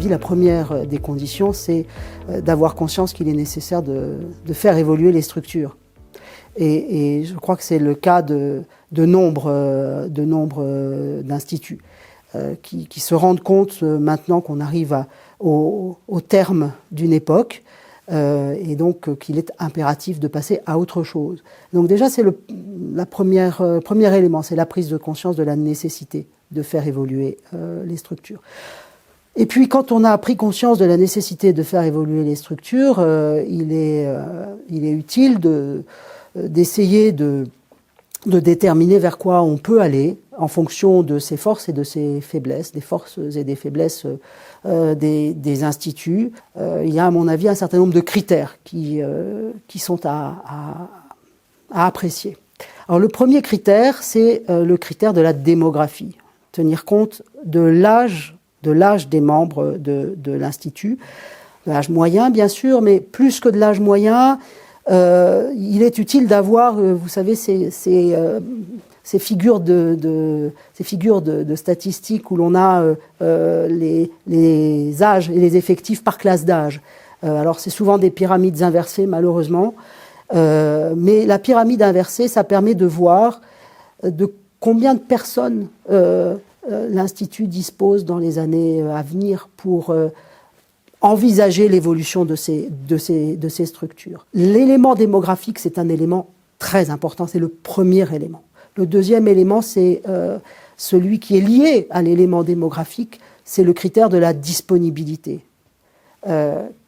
avis, la première des conditions, c'est d'avoir conscience qu'il est nécessaire de faire évoluer les structures. Et je crois que c'est le cas de nombre d'instituts qui se rendent compte maintenant qu'on arrive au terme d'une époque et donc qu'il est impératif de passer à autre chose. Donc déjà, c'est le premier élément, c'est la prise de conscience de la nécessité de faire évoluer les structures. Et puis, quand on a pris conscience de la nécessité de faire évoluer les structures, il est utile d'essayer de déterminer vers quoi on peut aller en fonction de ses forces et de ses faiblesses, des forces et des faiblesses des instituts. Il y a, à mon avis, un certain nombre de critères qui sont à apprécier. Alors, le premier critère, c'est le critère de la démographie. Tenir compte de l'âge des membres de l'Institut, de l'âge moyen bien sûr, mais plus que de l'âge moyen, il est utile d'avoir, vous savez, ces figures de statistiques où l'on a les âges et les effectifs par classe d'âge. Alors c'est souvent des pyramides inversées malheureusement, mais la pyramide inversée, ça permet de voir de combien de personnes l'Institut dispose dans les années à venir pour envisager l'évolution de ces structures. L'élément démographique, c'est un élément très important, c'est le premier élément. Le deuxième élément, c'est celui qui est lié à l'élément démographique, c'est le critère de la disponibilité.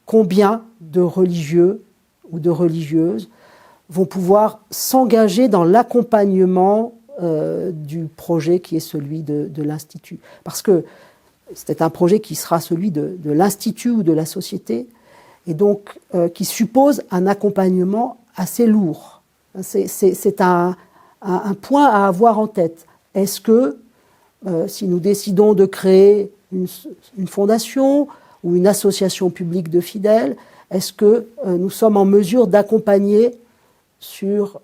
Combien de religieux ou de religieuses vont pouvoir s'engager dans l'accompagnement du projet qui est celui de l'Institut. Parce que c'est un projet qui sera celui de l'Institut ou de la société, et donc qui suppose un accompagnement assez lourd. C'est un point à avoir en tête. Est-ce que, si nous décidons de créer une fondation ou une association publique de fidèles, est-ce que nous sommes en mesure d'accompagner sur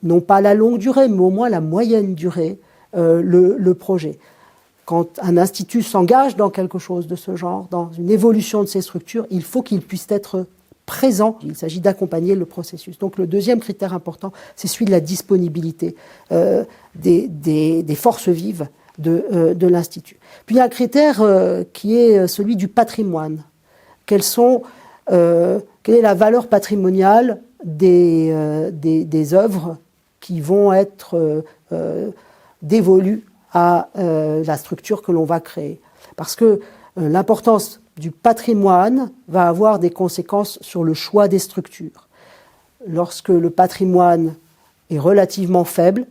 non pas la longue durée, mais au moins la moyenne durée, le projet. Quand un institut s'engage dans quelque chose de ce genre, dans une évolution de ses structures, il faut qu'il puisse être présent. Il s'agit d'accompagner le processus. Donc le deuxième critère important, c'est celui de la disponibilité des forces vives de l'Institut. Puis il y a un critère qui est celui du patrimoine. Quelle est la valeur patrimoniale des œuvres qui vont être dévolues à la structure que l'on va créer. Parce que l'importance du patrimoine va avoir des conséquences sur le choix des structures. Lorsque le patrimoine est relativement faible,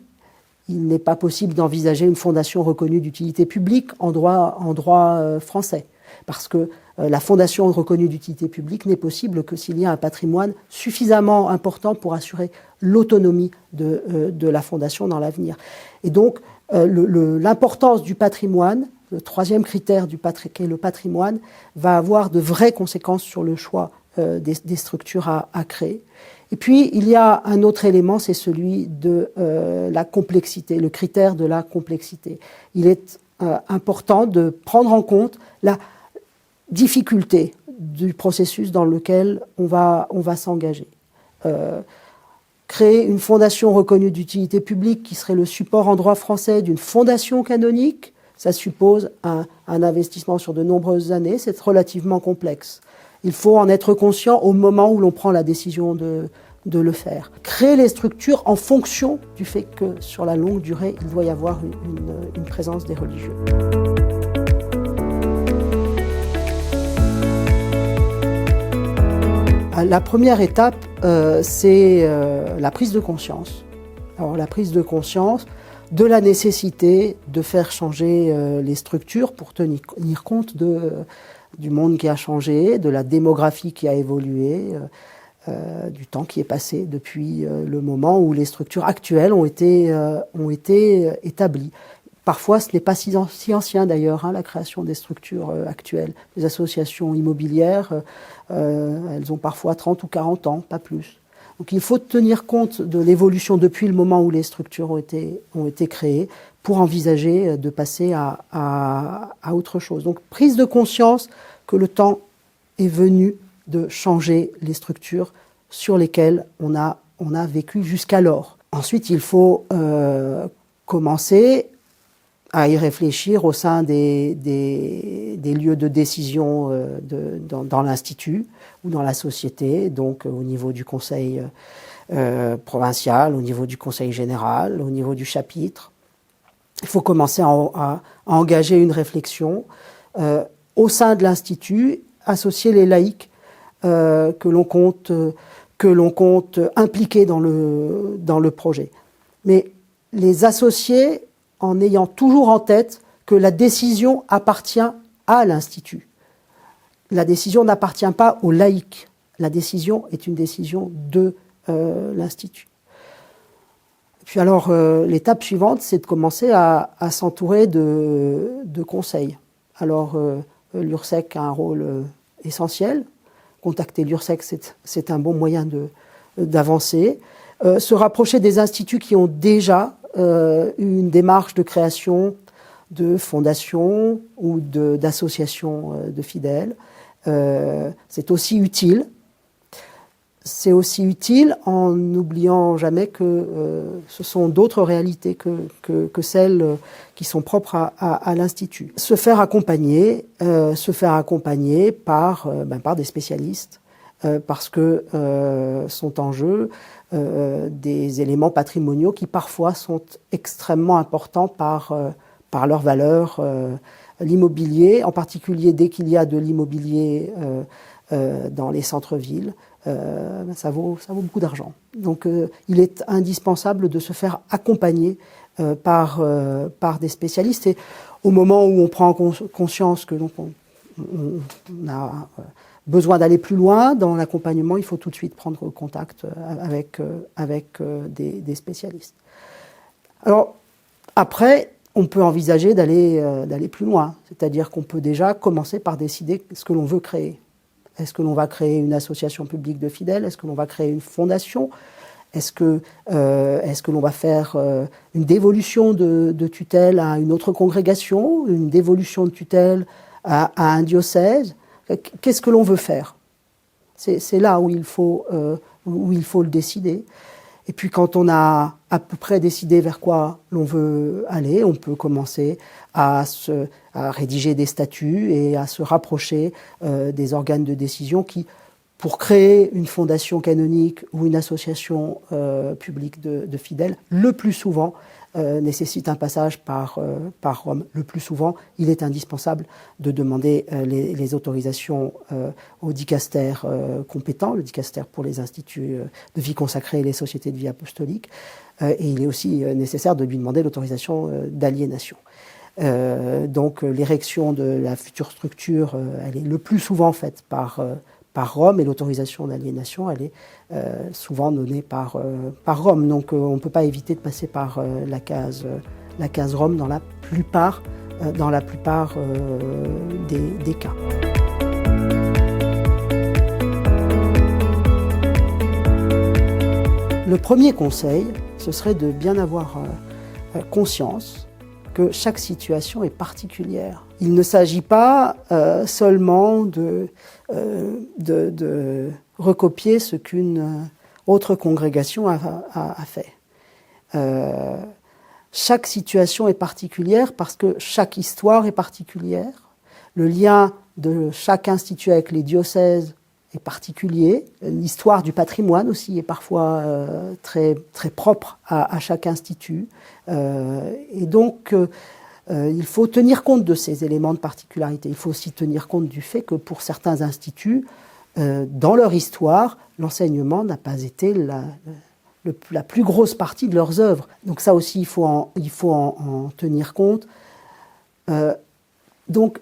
il n'est pas possible d'envisager une fondation reconnue d'utilité publique en droit français. Parce que la fondation reconnue d'utilité publique n'est possible que s'il y a un patrimoine suffisamment important pour assurer l'autonomie de la fondation dans l'avenir. Et donc, l'importance du patrimoine, le troisième critère qui est le patrimoine, va avoir de vraies conséquences sur le choix des structures à créer. Et puis, il y a un autre élément, c'est celui de la complexité, le critère de la complexité. Il est important de prendre en compte la difficulté du processus dans lequel on va s'engager. Créer une fondation reconnue d'utilité publique qui serait le support en droit français d'une fondation canonique, ça suppose un investissement sur de nombreuses années, c'est relativement complexe. Il faut en être conscient au moment où l'on prend la décision de le faire. Créer les structures en fonction du fait que sur la longue durée, il doit y avoir une présence des religieux. La première étape, c'est la prise de conscience. Alors, la prise de conscience de la nécessité de faire changer les structures pour tenir compte du monde qui a changé, de la démographie qui a évolué, du temps qui est passé depuis le moment où les structures actuelles ont été établies. Parfois, ce n'est pas si ancien d'ailleurs, la création des structures actuelles. Les associations immobilières, elles ont parfois 30 ou 40 ans, pas plus. Donc il faut tenir compte de l'évolution depuis le moment où les structures ont été créées pour envisager de passer à autre chose. Donc prise de conscience que le temps est venu de changer les structures sur lesquelles on a vécu jusqu'alors. Ensuite, il faut commencer à y réfléchir au sein des lieux de décision dans l'Institut ou dans la société, donc au niveau du conseil provincial, au niveau du conseil général, au niveau du chapitre. Il faut commencer à engager une réflexion au sein de l'Institut, associer les laïcs que l'on compte impliquer dans le projet. Mais les associer en ayant toujours en tête que la décision appartient à l'Institut. La décision n'appartient pas aux laïcs. La décision est une décision de l'Institut. Puis alors, l'étape suivante, c'est de commencer à s'entourer de conseils. Alors, l'URSSEC a un rôle essentiel. Contacter l'URSSEC, c'est un bon moyen d'avancer. Se rapprocher des instituts qui ont déjà une démarche de création de fondations ou d'associations de fidèles. C'est aussi utile. C'est aussi utile en n'oubliant jamais que ce sont d'autres réalités que celles qui sont propres à l'Institut. Se faire accompagner par des spécialistes parce que sont en jeu des éléments patrimoniaux qui parfois sont extrêmement importants par leur valeur. L'immobilier, en particulier dès qu'il y a de l'immobilier dans les centres-villes, ça vaut beaucoup d'argent. Donc il est indispensable de se faire accompagner par des spécialistes. Et au moment où on prend conscience que on a besoin d'aller plus loin dans l'accompagnement, il faut tout de suite prendre contact avec des spécialistes. Alors après, on peut envisager d'aller plus loin, c'est-à-dire qu'on peut déjà commencer par décider ce que l'on veut créer. Est-ce que l'on va créer une association publique de fidèles? Est-ce que l'on va créer une fondation? Est-ce que l'on va faire une dévolution de tutelle à une autre congrégation? Une dévolution de tutelle à un diocèse? Qu'est-ce que l'on veut faire? C'est là où il faut le décider. Et puis quand on a à peu près décidé vers quoi l'on veut aller, on peut commencer à rédiger des statuts et à se rapprocher des organes de décision qui, pour créer une fondation canonique ou une association publique de fidèles, le plus souvent nécessite un passage par Rome. Le plus souvent, il est indispensable de demander les autorisations au dicastère compétent, le dicastère pour les instituts de vie consacrée et les sociétés de vie apostolique, et il est aussi nécessaire de lui demander l'autorisation d'aliénation. Donc l'érection de la future structure, elle est le plus souvent faite par Rome, et l'autorisation d'aliénation, elle est souvent donnée par Rome. Donc on ne peut pas éviter de passer par la case Rome dans la plupart des cas. Le premier conseil, ce serait de bien avoir conscience que chaque situation est particulière. Il ne s'agit pas seulement de recopier ce qu'une autre congrégation a fait. Chaque situation est particulière parce que chaque histoire est particulière. Le lien de chaque institut avec les diocèses est particulier. L'histoire du patrimoine aussi est parfois très, très propre à chaque institut. Et donc, il faut tenir compte de ces éléments de particularité. Il faut aussi tenir compte du fait que pour certains instituts, dans leur histoire, l'enseignement n'a pas été la plus grosse partie de leurs œuvres. Donc ça aussi, il faut en tenir compte. Donc,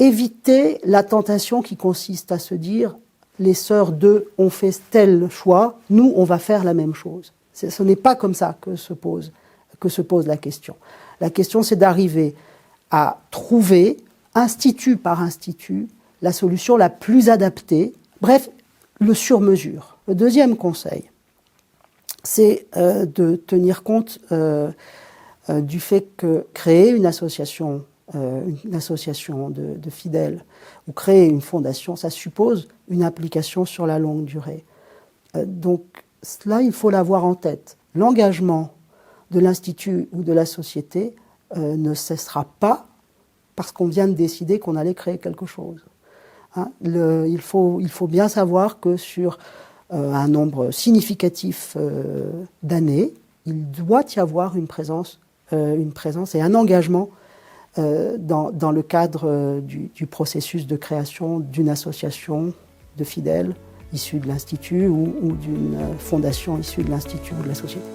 éviter la tentation qui consiste à se dire « les sœurs d'eux ont fait tel choix, nous, on va faire la même chose ». Ce n'est pas comme ça que se pose la question. La question, c'est d'arriver à trouver, institut par institut, la solution la plus adaptée, bref, le sur-mesure. Le deuxième conseil, c'est de tenir compte du fait que créer une association une association de fidèles ou créer une fondation, ça suppose une implication sur la longue durée. Donc cela, il faut l'avoir en tête. L'engagement de l'Institut ou de la société ne cessera pas parce qu'on vient de décider qu'on allait créer quelque chose. Hein, il faut bien savoir que sur un nombre significatif d'années, il doit y avoir une présence et un engagement dans le cadre du processus de création d'une association de fidèles issue de l'Institut ou d'une fondation issue de l'Institut ou de la société.